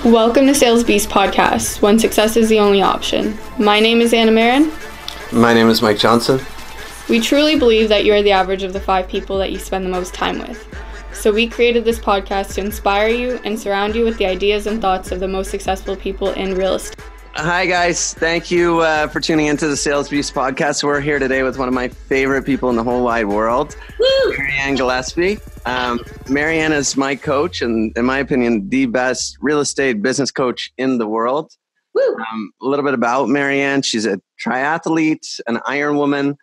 Welcome to Sales Beast Podcast, when success is the only option. My name is Anna Marin. My name is Mike Johnson. We truly believe that you are the average of the 5 people that you spend the most time with. So we created this podcast to inspire you and surround you with the ideas and thoughts of the most successful people in real estate. Hi, guys. Thank you for tuning into the Sales Beast Podcast. We're here today with one of my favorite people in the whole wide world, Marianne Gillespie. Marianne is my coach and, in my opinion, the best real estate business coach in the world. A little bit about Marianne. She's a triathlete, an Iron Woman,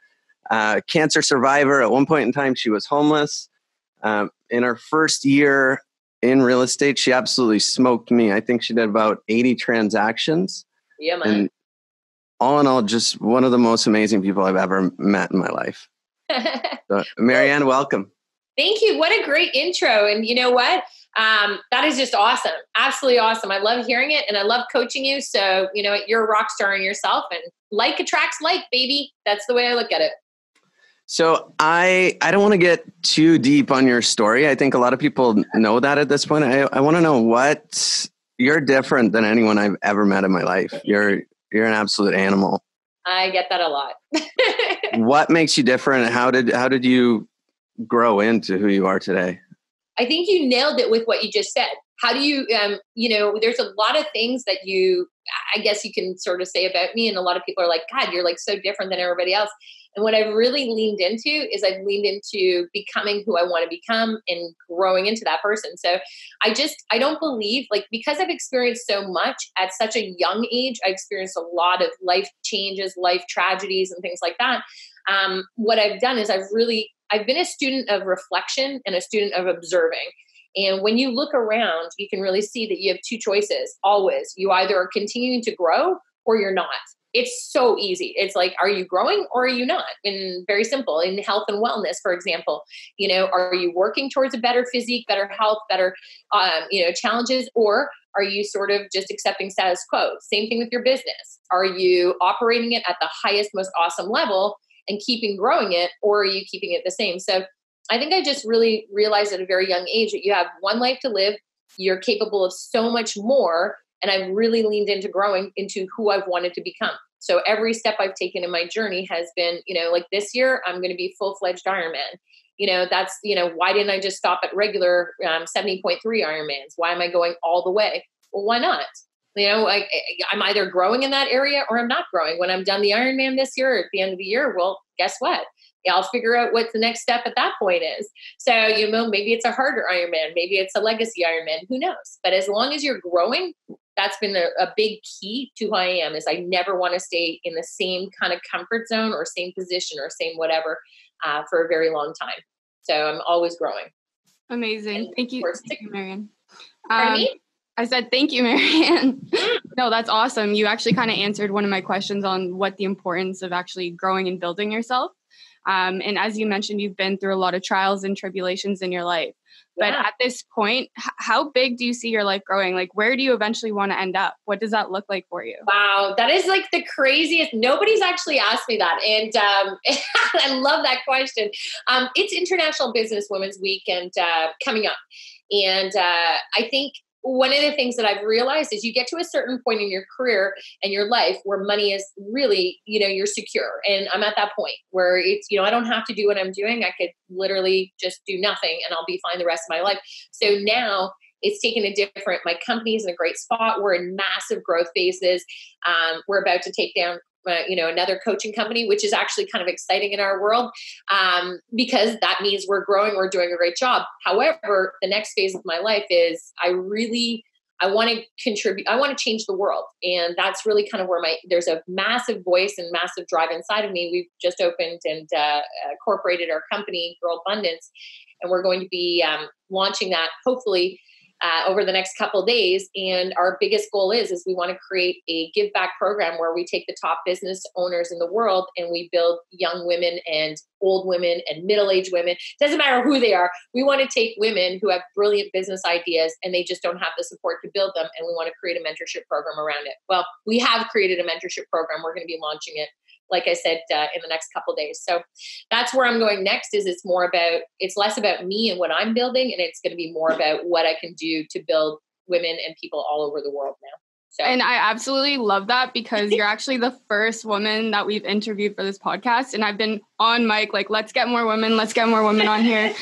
cancer survivor. At one point in time, she was homeless. In her first year in real estate, she absolutely smoked me. I think she did about 80 transactions. Yeah, man. And all in all, just one of the most amazing people I've ever met in my life. So, Marianne, welcome. Thank you. What a great intro. And you know what? That is just awesome. Absolutely awesome. I love hearing it and I love coaching you. So, you know, you're a rock star in yourself and like attracts like, baby. That's the way I look at it. So I don't want to get too deep on your story. I think a lot of people know that at this point. I want to know what you're different than anyone I've ever met in my life. You're an absolute animal. I get that a lot. What makes you different? How did you grow into who you are today? I think you nailed it with what you just said. How do you, there's a lot of things that I guess you can sort of say about me. And a lot of people are like, God, you're like so different than everybody else. And what I've really leaned into is I've leaned into becoming who I want to become and growing into that person. So I don't believe, like, because I've experienced so much at such a young age, I experienced a lot of life changes, life tragedies and things like that. What I've done is I've been a student of reflection and a student of observing. And when you look around, you can really see that you have two choices always. You either are continuing to grow or you're not. It's so easy. It's like, are you growing or are you not? And very simple. In health and wellness, for example, are you working towards a better physique, better health, better, challenges, or are you sort of just accepting status quo? Same thing with your business. Are you operating it at the highest, most awesome level and keeping growing it, or are you keeping it the same? So I think I just really realized at a very young age that you have one life to live. You're capable of so much more. And I've really leaned into growing into who I've wanted to become. So every step I've taken in my journey has been, like this year, I'm going to be full-fledged Ironman. That's, why didn't I just stop at regular 70.3 Ironmans? Why am I going all the way? Well, why not? I'm either growing in that area or I'm not growing. When I'm done the Ironman this year or at the end of the year, well, guess what? Yeah, I'll figure out what the next step at that point is. So, maybe it's a harder Ironman. Maybe it's a legacy Ironman. Who knows? But as long as you're growing, that's been a big key to who I am, is I never want to stay in the same kind of comfort zone or same position or same whatever for a very long time. So I'm always growing. Amazing. And thank you, Marianne. Pardon me? I said, thank you, Marianne. No, that's awesome. You actually kind of answered one of my questions on what the importance of actually growing and building yourself. And as you mentioned, you've been through a lot of trials and tribulations in your life. But at this point, how big do you see your life growing? Like, where do you eventually want to end up? What does that look like for you? Wow, that is like the craziest. Nobody's actually asked me that. And I love that question. It's International Business Women's Week and coming up. And I think one of the things that I've realized is you get to a certain point in your career and your life where money is really, you're secure. And I'm at that point where it's, I don't have to do what I'm doing. I could literally just do nothing and I'll be fine the rest of my life. So now it's taken my company's in a great spot. We're in massive growth phases. We're about to take down another coaching company, which is actually kind of exciting in our world because that means we're growing, we're doing a great job. However, the next phase of my life is I want to contribute. I want to change the world. And that's really kind of where there's a massive voice and massive drive inside of me. We've just opened and incorporated our company, Girl Abundance, and we're going to be launching that hopefully over the next couple of days. And our biggest goal is we want to create a give back program where we take the top business owners in the world and we build young women and old women and middle-aged women. Doesn't matter who they are. We want to take women who have brilliant business ideas and they just don't have the support to build them. And we want to create a mentorship program around it. Well, we have created a mentorship program. We're going to be launching it, like I said, in the next couple of days. So that's where I'm going next. It's less about me and what I'm building, and it's going to be more about what I can do to build women and people all over the world now. So. And I absolutely love that, because you're actually the first woman that we've interviewed for this podcast. And I've been on mic, like, let's get more women on here.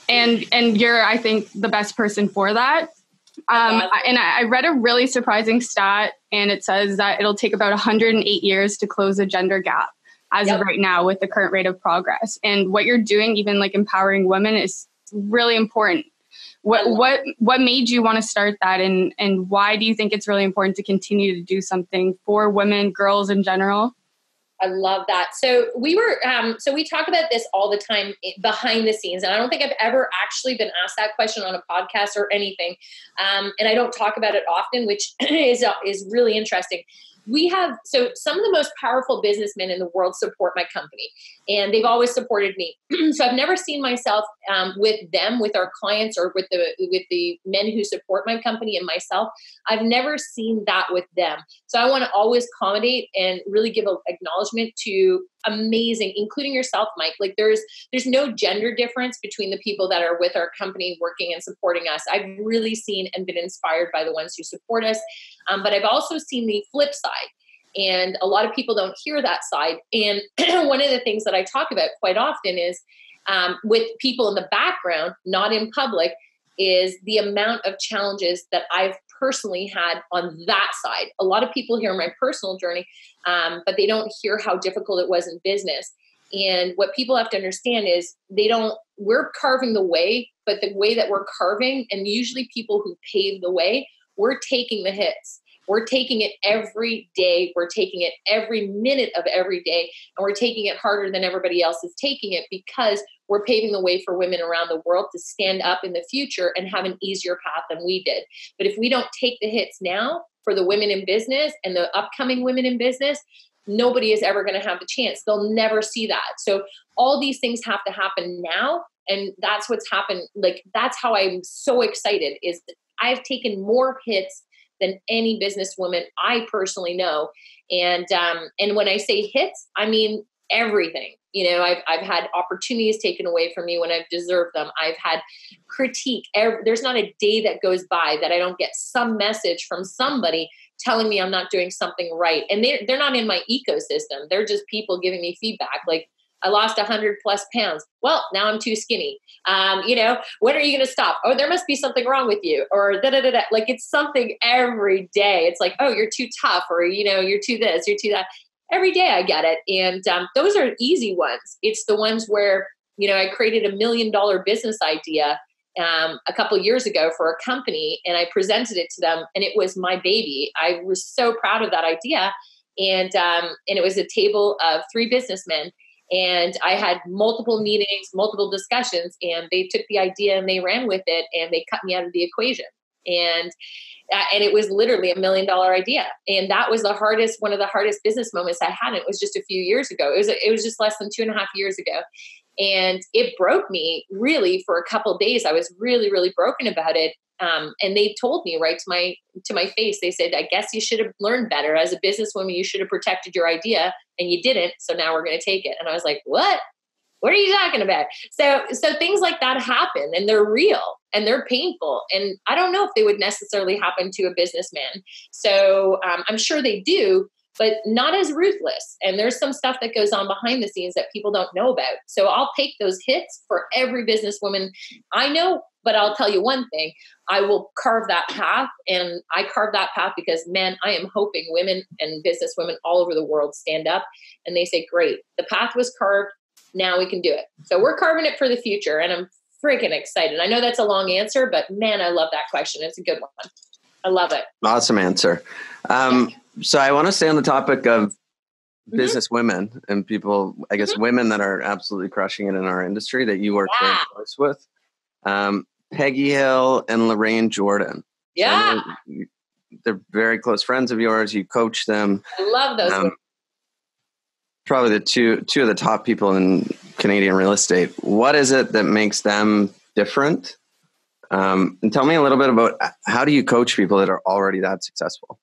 And you're, I think, the best person for that. Awesome. And I read a really surprising stat, and it says that it'll take about 108 years to close the gender gap as of right now with the current rate of progress. And what you're doing, even like empowering women, is really important. What made you want to start that, and why do you think it's really important to continue to do something for women, girls in general? I love that. So we talk about this all the time behind the scenes, and I don't think I've ever actually been asked that question on a podcast or anything. And I don't talk about it often, which is really interesting. So some of the most powerful businessmen in the world support my company, and they've always supported me. So I've never seen myself with them, with our clients, or with the men who support my company and myself. I've never seen that with them. So I want to always accommodate and really give an acknowledgement to amazing, including yourself, Mike. Like there's no gender difference between the people that are with our company working and supporting us. I've really seen and been inspired by the ones who support us. But I've also seen the flip side. And a lot of people don't hear that side. And one of the things that I talk about quite often is with people in the background, not in public, is the amount of challenges that I've personally had on that side. A lot of people hear my personal journey, but they don't hear how difficult it was in business. And what people have to understand is we're carving the way, but the way that we're carving, and usually people who pave the way, we're taking the hits. We're taking it every day. We're taking it every minute of every day. And we're taking it harder than everybody else is taking it, because we're paving the way for women around the world to stand up in the future and have an easier path than we did. But if we don't take the hits now for the women in business and the upcoming women in business, nobody is ever going to have the chance. They'll never see that. So all these things have to happen now. And that's what's happened. Like, that's how I'm so excited, is that I've taken more hits than any businesswoman I personally know. And when I say hits, I mean everything. You know, I've had opportunities taken away from me when I've deserved them. I've had critique. There's not a day that goes by that I don't get some message from somebody telling me I'm not doing something right. And they're not in my ecosystem. They're just people giving me feedback. Like, I lost 100+ pounds. Well, now I'm too skinny. When are you going to stop? Oh, there must be something wrong with you, or da-da-da-da. Like, it's something every day. It's like, oh, you're too tough, or, you're too this, you're too that. Every day I get it. And those are easy ones. It's the ones where, I created $1 million business idea a couple of years ago for a company, and I presented it to them, and it was my baby. I was so proud of that idea. And it was a table of 3 businessmen. And I had multiple meetings, multiple discussions, and they took the idea and they ran with it, and they cut me out of the equation. And it was literally $1 million idea. And that was one of the hardest business moments I had. And it was just a few years ago. It was just less than 2.5 years ago. And it broke me really for a couple of days. I was really, really broken about it. And they told me right to my face, they said, I guess you should have learned better. As a businesswoman, you should have protected your idea, and you didn't. So now we're going to take it. And I was like, what? What are you talking about? So things like that happen, and they're real and they're painful. And I don't know if they would necessarily happen to a businessman. So I'm sure they do, but not as ruthless. And there's some stuff that goes on behind the scenes that people don't know about. So I'll take those hits for every businesswoman I know. But I'll tell you one thing, I will carve that path. And I carve that path because, man, I am hoping women and businesswomen all over the world stand up and they say, great, the path was carved. Now we can do it. So we're carving it for the future. And I'm freaking excited. I know that's a long answer, but man, I love that question. It's a good one. I love it. Awesome answer. So I want to stay on the topic of business women and people, I guess, women that are absolutely crushing it in our industry that you work very close with. Peggy Hill and Lorraine Jordan. Yeah. So they're very close friends of yours. You coach them. I love those women. Probably the two of the top people in Canadian real estate. What is it that makes them different? And tell me a little bit about, how do you coach people that are already that successful?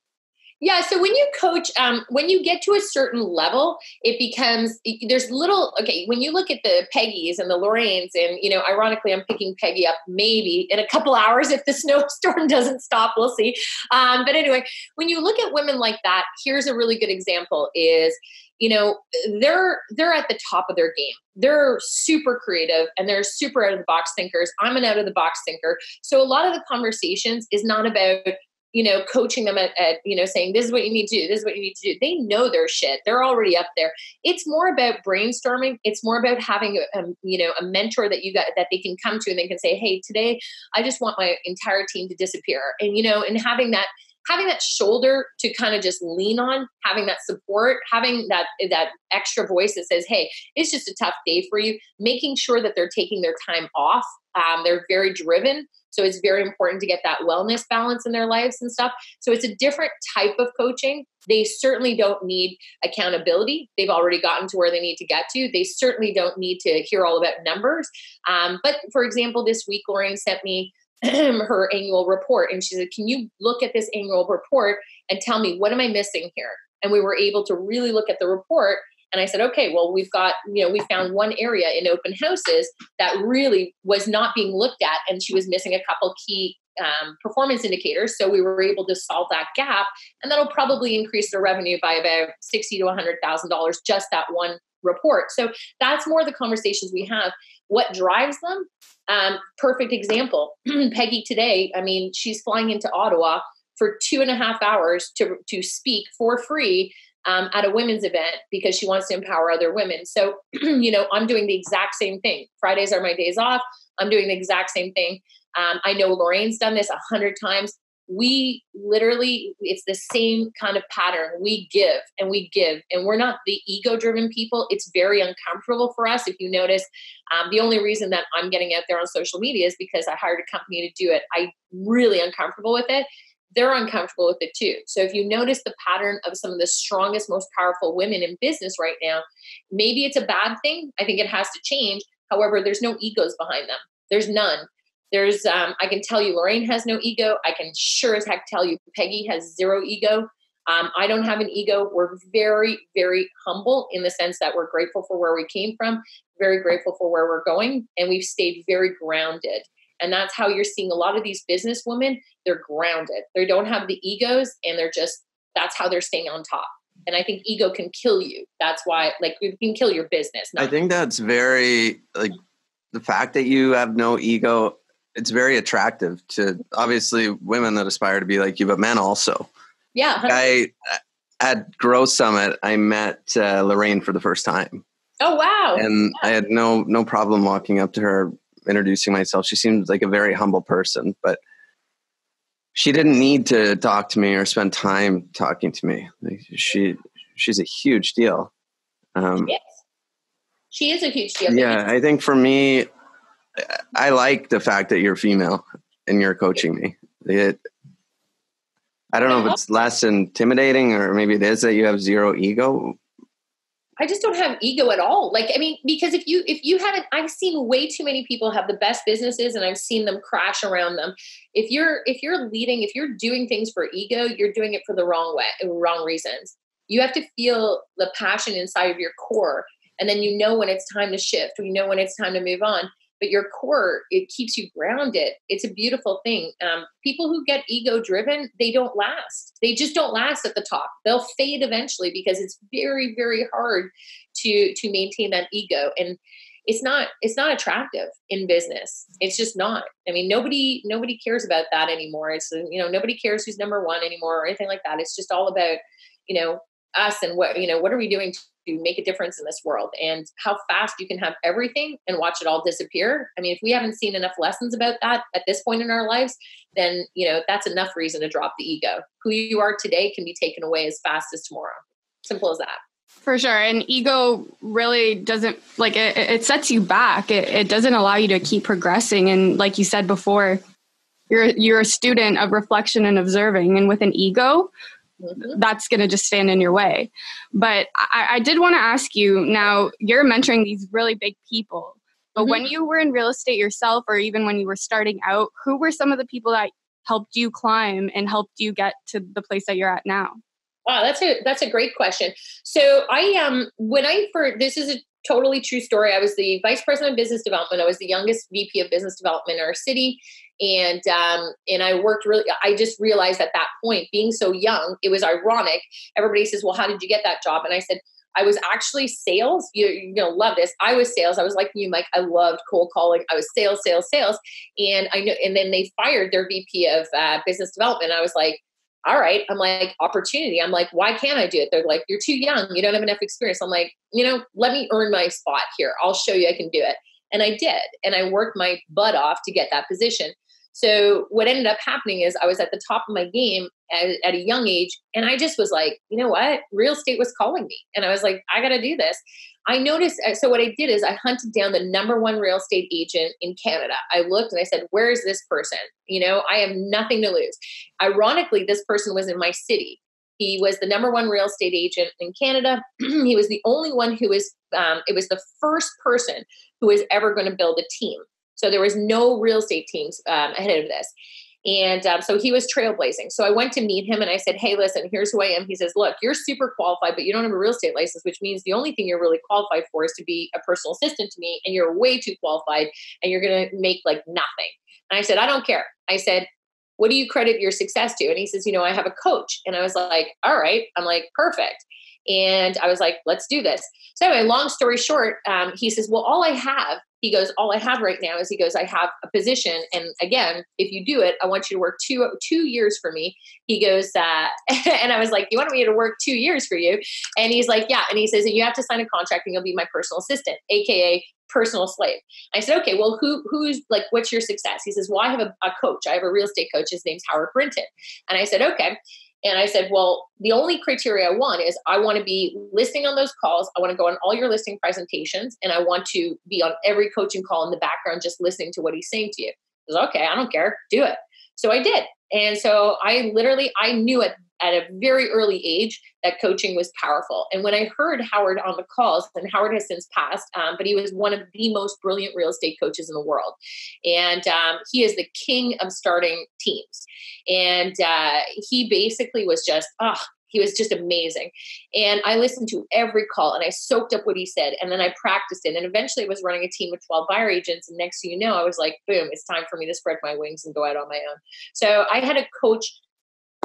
Yeah. So when you coach, when you get to a certain level, it becomes, there's okay, when you look at the Peggy's and the Lorraines, and, ironically, I'm picking Peggy up maybe in a couple hours if the snowstorm doesn't stop, we'll see. But anyway, when you look at women like that, here's a really good example is, they're at the top of their game. They're super creative and they're super out of the box thinkers. I'm an out of the box thinker. So a lot of the conversations is not about, coaching them at saying, this is what you need to do. This is what you need to do. They know their shit. They're already up there. It's more about brainstorming. It's more about having a mentor that that they can come to and they can say, hey, today I just want my entire team to disappear. And, and having that shoulder to kind of just lean on, having that support, having that extra voice that says, hey, it's just a tough day for you, making sure that they're taking their time off. They're very driven. So it's very important to get that wellness balance in their lives and stuff. So it's a different type of coaching. They certainly don't need accountability. They've already gotten to where they need to get to. They certainly don't need to hear all about numbers. But for example, this week, Lorraine sent me her annual report. And she said, can you look at this annual report and tell me, what am I missing here? And we were able to really look at the report. And I said, okay, well, we found one area in open houses that really was not being looked at. And she was missing a couple key performance indicators. So we were able to solve that gap. And that'll probably increase their revenue by about $60,000 to $100,000, just that one report. So that's more the conversations we have. What drives them? Perfect example. Peggy today, she's flying into Ottawa for 2.5 hours to speak for free at a women's event because she wants to empower other women. So, I'm doing the exact same thing. Fridays are my days off. I'm doing the exact same thing. I know Lorraine's done this 100 times. We literally, it's the same kind of pattern. We give and we're not the ego-driven people. It's very uncomfortable for us. If you notice, the only reason that I'm getting out there on social media is because I hired a company to do it. I'm really uncomfortable with it. They're uncomfortable with it too. So if you notice the pattern of some of the strongest, most powerful women in business right now, maybe it's a bad thing. I think it has to change. However, there's no egos behind them. There's none. There's, I can tell you, Lorraine has no ego. I can sure as heck tell you, Peggy has zero ego. I don't have an ego. We're very, very humble in the sense that we're grateful for where we came from, very grateful for where we're going, and we've stayed very grounded. And that's how you're seeing a lot of these business women. They're grounded. They don't have the egos, and that's how they're staying on top. And I think ego can kill you. That's why, it can kill your business. I think that's very, the fact that you have no ego, it's very attractive to obviously women that aspire to be like you, but men also. Yeah. At Growth Summit, I met Lorraine for the first time. Oh, wow. And yeah. I had no problem walking up to her, introducing myself. She seemed like a very humble person, but she didn't need to talk to me or spend time talking to me. She's a huge deal. Yes. She is a huge deal. Yeah. I think for me, I like the fact that you're female and you're coaching me. I don't know if it's less intimidating or maybe it is that you have zero ego. I just don't have ego at all. Because if you haven't, I've seen way too many people have the best businesses and I've seen them crash around them. If you're leading, if you're doing things for ego, you're doing it for the wrong reasons. You have to feel the passion inside of your core. And then when it's time to shift, when it's time to move on. But your core, it keeps you grounded. It's a beautiful thing. People who get ego driven, they don't last. They just don't last at the top. They'll fade eventually because it's very, very hard to maintain that ego. And it's not attractive in business. It's just not. Nobody cares about that anymore. It's, nobody cares who's number one anymore or anything like that. It's just all about, us and what are we doing to make a difference in this world, and how fast you can have everything and watch it all disappear. If we haven't seen enough lessons about that at this point in our lives, then, that's enough reason to drop the ego. Who you are today can be taken away as fast as tomorrow. Simple as that. For sure. And ego really doesn't it sets you back. It doesn't allow you to keep progressing. And like you said before, you're a student of reflection and observing, and with an ego, that's going to just stand in your way. But I did want to ask you, now you're mentoring these really big people, but when you were in real estate yourself, or even when you were starting out, who were some of the people that helped you climb and helped you get to the place that you're at now? Wow, that's a great question. So this is a totally true story. I was the vice president of business development. I was the youngest VP of business development in our city. And I worked I just realized at that point, being so young, it was ironic. Everybody says, well, how did you get that job? And I said, I was actually sales. You're going to love this. I was sales. I was like you, Mike. I loved cold calling. I was sales. And I know, and then they fired their VP of business development. I was like, all right. I'm like, opportunity. I'm like, why can't I do it? They're like, you're too young. You don't have enough experience. I'm like, let me earn my spot here. I'll show you I can do it. And I did. And I worked my butt off to get that position. So what ended up happening is I was at the top of my game at a young age. And I just was like, you know what? Real estate was calling me. And I was like, I got to do this. I noticed. So what I did is I hunted down the number one real estate agent in Canada. I looked and I said, where is this person? I have nothing to lose. Ironically, this person was in my city. He was the number one real estate agent in Canada. He was the only one who was, it was the first person who was ever going to build a team. So there was no real estate teams ahead of this. And so he was trailblazing. So I went to meet him and I said, hey, listen, here's who I am. He says, look, you're super qualified, but you don't have a real estate license, which means the only thing you're really qualified for is to be a personal assistant to me. And you're way too qualified and you're going to make like nothing. And I said, I don't care. I said, what do you credit your success to? And he says, I have a coach. And I was like, all right. I'm like, perfect. And I was like, let's do this. So anyway, long story short, he says, well, all I have right now is, I have a position. And again, if you do it, I want you to work two years for me. He goes, and I was like, you want me to work 2 years for you? And he's like, yeah. And he says, and you have to sign a contract and you'll be my personal assistant, AKA personal slave. I said, okay, well, who's like, what's your success? He says, well, I have a coach. I have a real estate coach. His name's Howard Brinton. And I said, okay. And I said, well, the only criteria I want is I want to be listening on those calls. I want to go on all your listing presentations. And I want to be on every coaching call in the background, just listening to what he's saying to you. I was okay, I don't care. Do it. So I did. And so I knew at a very early age that coaching was powerful. And when I heard Howard on the calls, and Howard has since passed, but he was one of the most brilliant real estate coaches in the world. And he is the king of starting teams. And he basically was just, he was just amazing. And I listened to every call and I soaked up what he said. And then I practiced it. And eventually I was running a team of 12 buyer agents. And next thing you know, I was like, boom, it's time for me to spread my wings and go out on my own. So I had a coach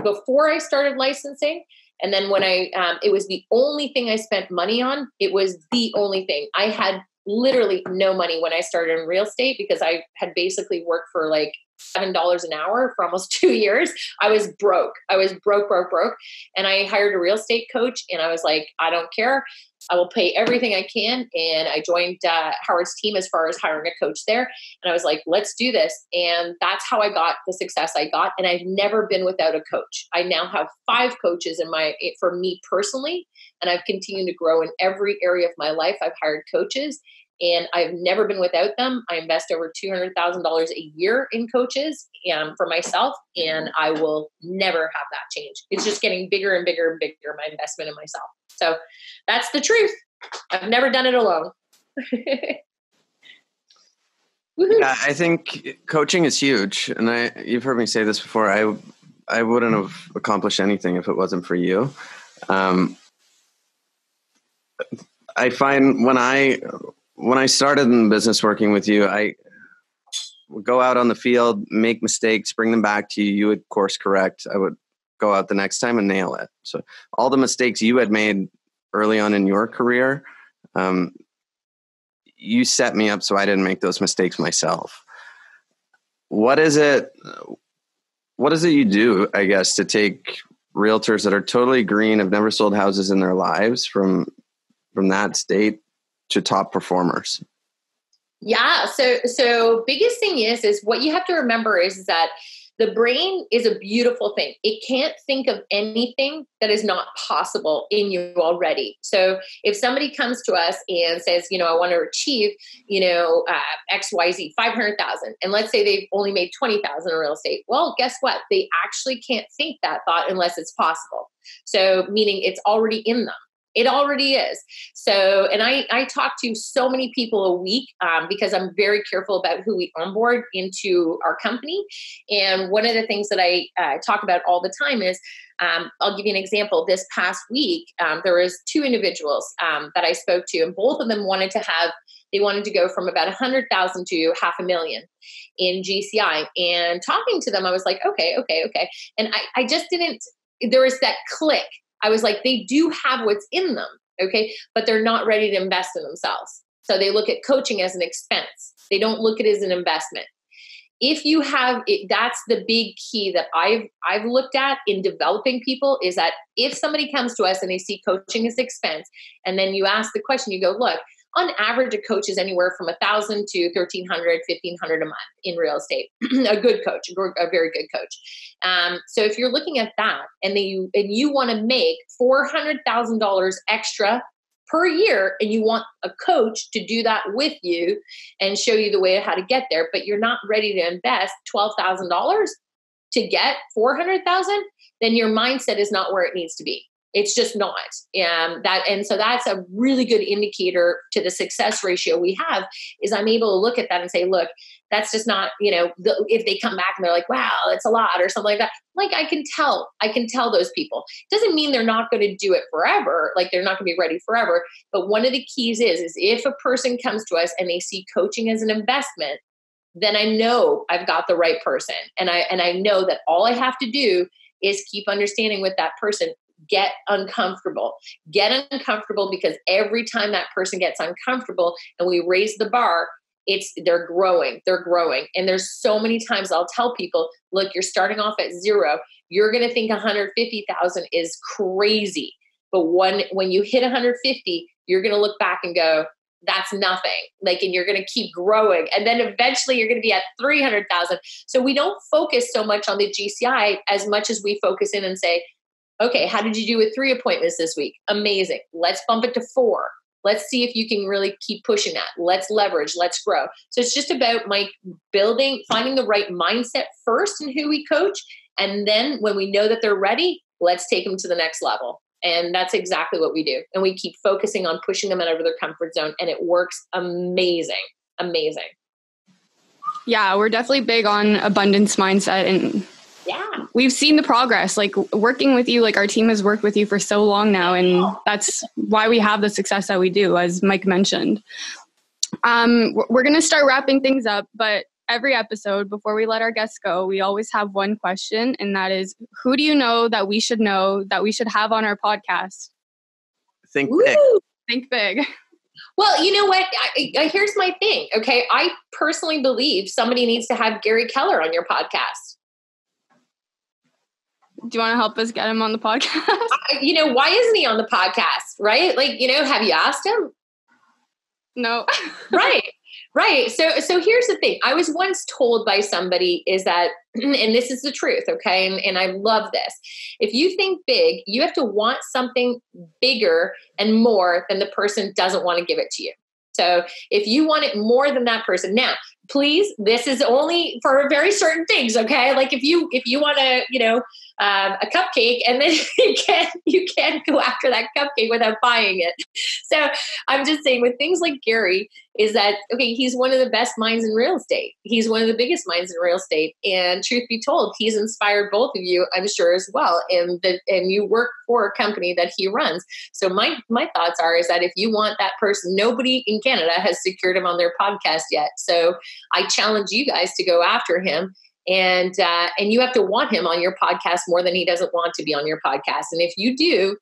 before I started licensing. And then when it was the only thing I spent money on. It was the only thing. I had literally no money when I started in real estate because I had basically worked for like $7 an hour for almost 2 years. I was broke. broke. And I hired a real estate coach and I was like, I don't care. I will pay everything I can. And I joined Howard's team as far as hiring a coach there. And I was like, let's do this. And that's how I got the success I got. And I've never been without a coach. I now have 5 coaches for me personally. And I've continued to grow in every area of my life. I've hired coaches. And I've never been without them. I invest over $200,000 a year in coaches for myself, and I will never have that change. It's just getting bigger and bigger and bigger, my investment in myself. So that's the truth. I've never done it alone. Yeah, I think coaching is huge. And you've heard me say this before. I wouldn't have accomplished anything if it wasn't for you. I find when I started in business working with you, I would go out on the field, make mistakes, bring them back to you. You would course correct. I would go out the next time and nail it. So all the mistakes you had made early on in your career, you set me up so I didn't make those mistakes myself. What is it you do, I guess, to take realtors that are totally green, have never sold houses in their lives from that state to top performers? Yeah. So biggest thing is what you have to remember is that the brain is a beautiful thing. It can't think of anything that is not possible in you already. So if somebody comes to us and says, I want to achieve, XYZ, 500,000, and let's say they've only made 20,000 in real estate. Well, guess what? They actually can't think that thought unless it's possible. So meaning it's already in them. It already is. So, and I talk to so many people a week because I'm very careful about who we onboard into our company. And one of the things that I talk about all the time is, I'll give you an example. This past week, there was 2 individuals that I spoke to, and both of them wanted to go from about 100,000 to $500,000 in GCI. And talking to them, I was like, okay. And I just didn't, there was that click. I was like, they do have what's in them, okay, but they're not ready to invest in themselves. So they look at coaching as an expense. They don't look at it as an investment. If you have it, that's the big key that I've looked at in developing people, is that if somebody comes to us and they see coaching as expense, and then you ask the question, you go, look, on average, a coach is anywhere from $1,000 to $1,300, $1,500 a month in real estate. A good coach, a very good coach. So if you're looking at that, and you want to make $400,000 extra per year, and you want a coach to do that with you and show you the way of how to get there, but you're not ready to invest $12,000 to get $400,000, then your mindset is not where it needs to be. It's just not. And so that's a really good indicator to the success ratio we have, is I'm able to look at that and say, look, that's just not, if they come back and they're like, wow, it's a lot or something like that. Like, I can tell those people. It doesn't mean they're not going to do it forever. Like, they're not going to be ready forever. But one of the keys is if a person comes to us and they see coaching as an investment, then I know I've got the right person. And I know that all I have to do is keep understanding with that person. Get uncomfortable, because every time that person gets uncomfortable and we raise the bar, they're growing. And there's so many times I'll tell people, look, you're starting off at 0. You're going to think 150,000 is crazy. But when you hit 150, you're going to look back and go, that's nothing. And you're going to keep growing. And then eventually you're going to be at 300,000. So we don't focus so much on the GCI as much as we focus in and say, okay, how did you do with 3 appointments this week? Amazing. Let's bump it to 4. Let's see if you can really keep pushing that. Let's leverage. Let's grow. So it's just about finding the right mindset first in who we coach. And then when we know that they're ready, let's take them to the next level. And that's exactly what we do. And we keep focusing on pushing them out of their comfort zone. And it works amazing. Yeah, we're definitely big on abundance mindset, and we've seen the progress, like working with you, like our team has worked with you for so long now. And that's why we have the success that we do, as Mike mentioned. We're going to start wrapping things up, but every episode, before we let our guests go, we always have one question. And that is, who do you know that we should have on our podcast? Think big. Think big. Well, you know what? Here's my thing. Okay. I personally believe somebody needs to have Gary Keller on your podcast. Do you want to help us get him on the podcast? Why isn't he on the podcast? Right? Have you asked him? No. Right. So here's the thing. I was once told by somebody is that, and this is the truth, okay? And I love this. If you think big, you have to want something bigger and more than the person doesn't want to give it to you. So if you want it more than that person, now, please, this is only for very certain things, okay? Like if you want a cupcake, and then you can't go after that cupcake without buying it. So I'm just saying, with things like Gary, is that, okay, he's one of the best minds in real estate. He's one of the biggest minds in real estate. And truth be told, he's inspired both of you, I'm sure, as well. And you work for a company that he runs. So my thoughts is that if you want that person, nobody in Canada has secured him on their podcast yet. So I challenge you guys to go after him. And you have to want him on your podcast more than he doesn't want to be on your podcast. And if you do,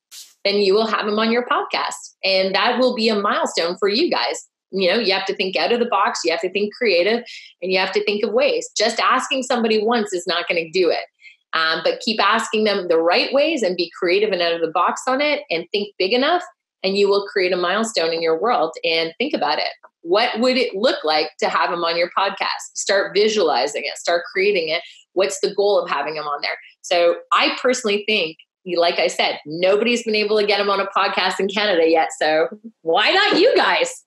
then you will have him on your podcast. And that will be a milestone for you guys. You have to think out of the box. You have to think creative, and you have to think of ways. Just asking somebody once is not going to do it. But keep asking them the right ways and be creative and out of the box on it, and think big enough, and you will create a milestone in your world. And think about it. What would it look like to have him on your podcast? Start visualizing it, start creating it. What's the goal of having him on there? So I personally think, like I said, nobody's been able to get him on a podcast in Canada yet. So why not you guys?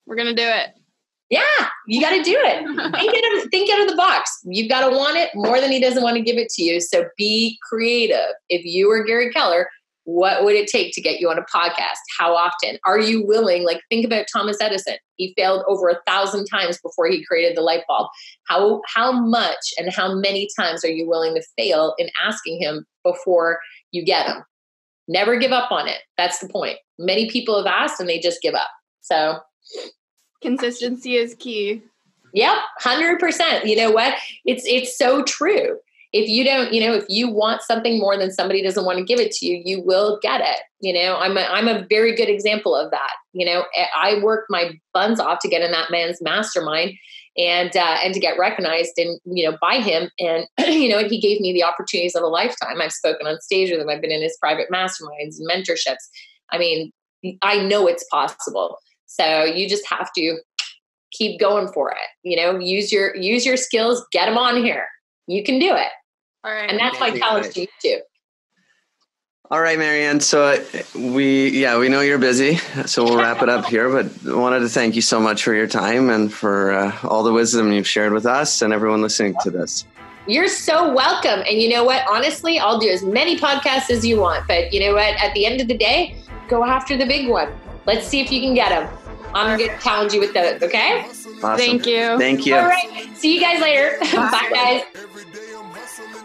We're going to do it. Yeah, you got to do it. Think out of the box. You've got to want it more than he doesn't want to give it to you. So be creative. If you were Gary Keller, What would it take to get you on a podcast? How often? Are you willing? Like, think about Thomas Edison. He failed over 1,000 times before he created the light bulb. How much and how many times are you willing to fail in asking him before you get him? Never give up on it. That's the point. Many people have asked and they just give up. So consistency is key. Yep, 100%. You know what? It's so true. If you don't, if you want something more than somebody doesn't want to give it to you, you will get it. I'm a very good example of that. I worked my buns off to get in that man's mastermind and to get recognized and, by him. And, and he gave me the opportunities of a lifetime. I've spoken on stage with him. I've been in his private masterminds and mentorships. I mean, I know it's possible. So you just have to keep going for it. Use your skills, get them on here. You can do it. All right. And that's my challenge to you too. All right, Marianne. So we know you're busy, so we'll wrap it up here, but I wanted to thank you so much for your time and for all the wisdom you've shared with us and everyone listening to this. You're so welcome. And you know what? Honestly, I'll do as many podcasts as you want, but you know what? At the end of the day, go after the big one. Let's see if you can get them. I'm going to challenge you with those. Okay. Awesome. Thank you. Thank you. All right. See you guys later. Bye guys.